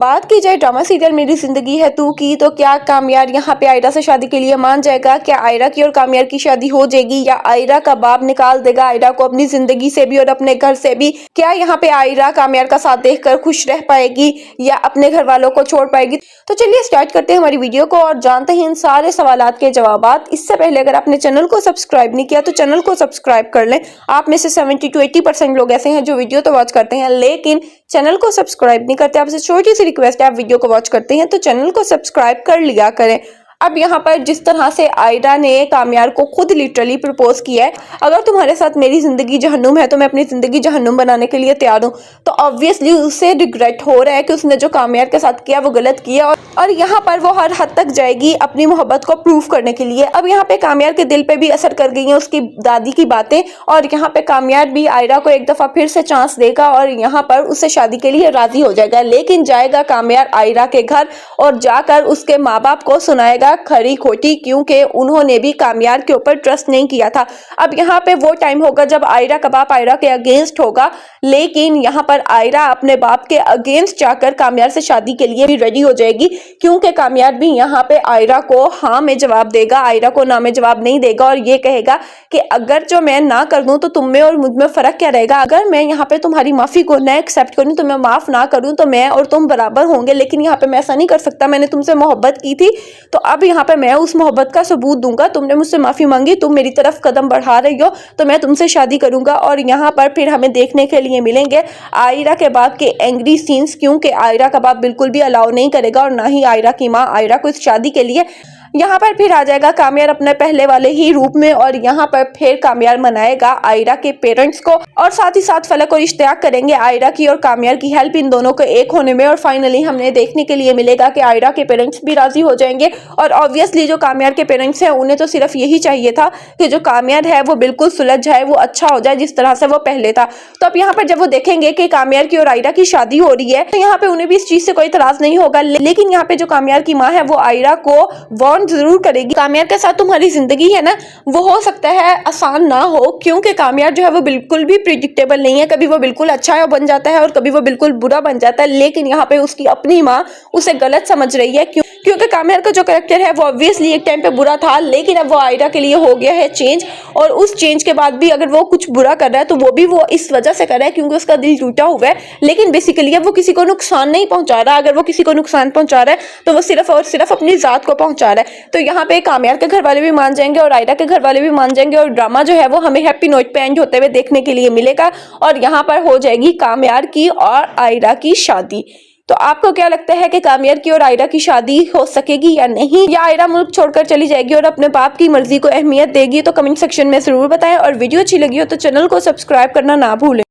बात की जाए ड्रामा सीरियल मेरी जिंदगी है तू की, तो क्या कामयार यहाँ पे आयरा से शादी के लिए मान जाएगा? क्या आयरा की और कामयार की शादी हो जाएगी या आयरा का बाप निकाल देगा आयरा को अपनी जिंदगी से भी और अपने घर से भी? क्या यहाँ पे आयरा कामयार का साथ देखकर खुश रह पाएगी या अपने घर वालों को छोड़ पाएगी? तो चलिए स्टार्ट करते हैं हमारी वीडियो को और जानते हैं इन सारे सवालात के जवाब। इससे पहले अगर आपने चैनल को सब्सक्राइब नहीं किया तो चैनल को सब्सक्राइब कर लें। आप में से 70 to 80% लोग ऐसे हैं जो वीडियो तो वॉच करते हैं लेकिन चैनल को सब्सक्राइब नहीं करते। आपसे छोटी सी रिक्वेस्ट है, आप वीडियो को वॉच करते हैं तो चैनल को सब्सक्राइब कर लिया करें। अब यहाँ पर जिस तरह से आयरा ने कामयार को खुद लिटरली प्रपोज किया है, अगर तुम्हारे साथ मेरी जिंदगी जहन्नुम है तो मैं अपनी जिंदगी जहन्नुम बनाने के लिए तैयार हूँ, तो ऑब्वियसली उसे रिग्रेट हो रहा है कि उसने जो कामयार के साथ किया वो गलत किया और यहाँ पर वो हर हद तक जाएगी अपनी मोहब्बत को प्रूव करने के लिए। अब यहाँ पे कामयार के दिल पे भी असर कर गई है उसकी दादी की बातें और यहाँ पे कामयार भी आयरा को एक दफा फिर से चांस देगा और यहाँ पर उससे शादी के लिए राजी हो जाएगा। लेकिन जाएगा कामयार आयरा के घर और जाकर उसके माँ बाप को सुनाएगा खरी खोटी, क्योंकि उन्होंने भी कामयार के ऊपर ट्रस्ट नहीं किया था। अब यहाँ पे वो टाइम होगा जब आयरा का बाप आयरा के अगेंस्ट होगा, लेकिन यहाँ पर आयरा अपने बाप के अगेंस्ट जाकर कामयार से शादी के लिए भी रेडी हो जाएगी, क्योंकि कामयार भी यहाँ पे आयरा को हाँ में जवाब देगा, आयरा को ना में जवाब नहीं देगा और ये कहेगा कि अगर जो मैं ना कर दूं तो तुम में और मुझ में फर्क क्या रहेगा? अगर मैं यहाँ पे तुम्हारी माफी को ना एक्सेप्ट करूं, तो मैं माफ ना करूं तो मैं और तुम बराबर होंगे, लेकिन यहाँ पे मैं ऐसा नहीं कर सकता। मैंने तुमसे मोहब्बत की थी तो अब यहाँ पे मैं उस मोहब्बत का सबूत दूंगा। तुमने मुझसे माफी मांगी, तुम मेरी तरफ कदम बढ़ा रही हो तो मैं तुमसे शादी करूंगा। और यहाँ पर फिर हमें देखने के लिए मिलेंगे आयरा के बाप के एंग्री सीन्स, क्योंकि आयरा का बाप बिल्कुल भी अलाउ नहीं करेगा और ना ही आयरा की माँ आयरा को इस शादी के लिए। यहाँ पर फिर आ जाएगा कामयार अपने पहले वाले ही रूप में और यहाँ पर फिर कामयार मनाएगा आयरा के पेरेंट्स को और साथ ही साथ फलक और इश्तियाक करेंगे आयरा की और कामयार की हेल्प इन दोनों को एक होने में। और फाइनली हमने देखने के लिए मिलेगा कि आयरा के पेरेंट्स भी राजी हो जाएंगे और ऑब्वियसली जो कामयार के पेरेंट्स हैं उन्हें तो सिर्फ यही चाहिए था कि जो कामयार है वो बिल्कुल सुलझ जाए, वो अच्छा हो जाए जिस तरह से वो पहले था। तो अब यहाँ पर जब वो देखेंगे कि कामयार की और आयरा की शादी हो रही है तो यहाँ पे उन्हें भी इस चीज से कोई इतराज नहीं होगा। लेकिन यहाँ पे जो कामयार की माँ है वो आयरा को जरूर करेगी, कामयार के साथ तुम्हारी जिंदगी है ना वो हो सकता है आसान ना हो, क्योंकि कामयार जो है वो बिल्कुल भी प्रिडिक्टेबल नहीं है। कभी वो बिल्कुल अच्छा बन जाता है और कभी वो बिल्कुल बुरा बन जाता है। लेकिन यहाँ पे उसकी अपनी माँ उसे गलत समझ रही है, क्योंकि कामयार का जो कैरेक्टर है वो ऑब्वियसली एक टाइम पे बुरा था, लेकिन अब वो आयरा के लिए हो गया है चेंज। और उस चेंज के बाद भी अगर वो कुछ बुरा कर रहा है तो वो भी वो इस वजह से कर रहा है क्योंकि उसका दिल टूटा हुआ है। लेकिन बेसिकली अब वो किसी को नुकसान नहीं पहुंचा रहा। अगर वो किसी को नुकसान पहुंचा रहा है तो वो सिर्फ और सिर्फ अपनी जात को पहुंचा रहा है। तो यहाँ पे कामयार के घर वाले भी मान जाएंगे और आयरा के घर वाले भी मान जाएंगे और ड्रामा जो है वो हमें हैप्पी नोट पे एंड होते हुए देखने के लिए मिलेगा और यहाँ पर हो जाएगी कामयार की और आयरा की शादी। तो आपको क्या लगता है कि कामयार की और आयरा की शादी हो सकेगी या नहीं, या आयरा मुल्क छोड़कर चली जाएगी और अपने बाप की मर्जी को अहमियत देगी? तो कमेंट सेक्शन में जरूर बताएं और वीडियो अच्छी लगी हो तो चैनल को सब्सक्राइब करना ना भूलें।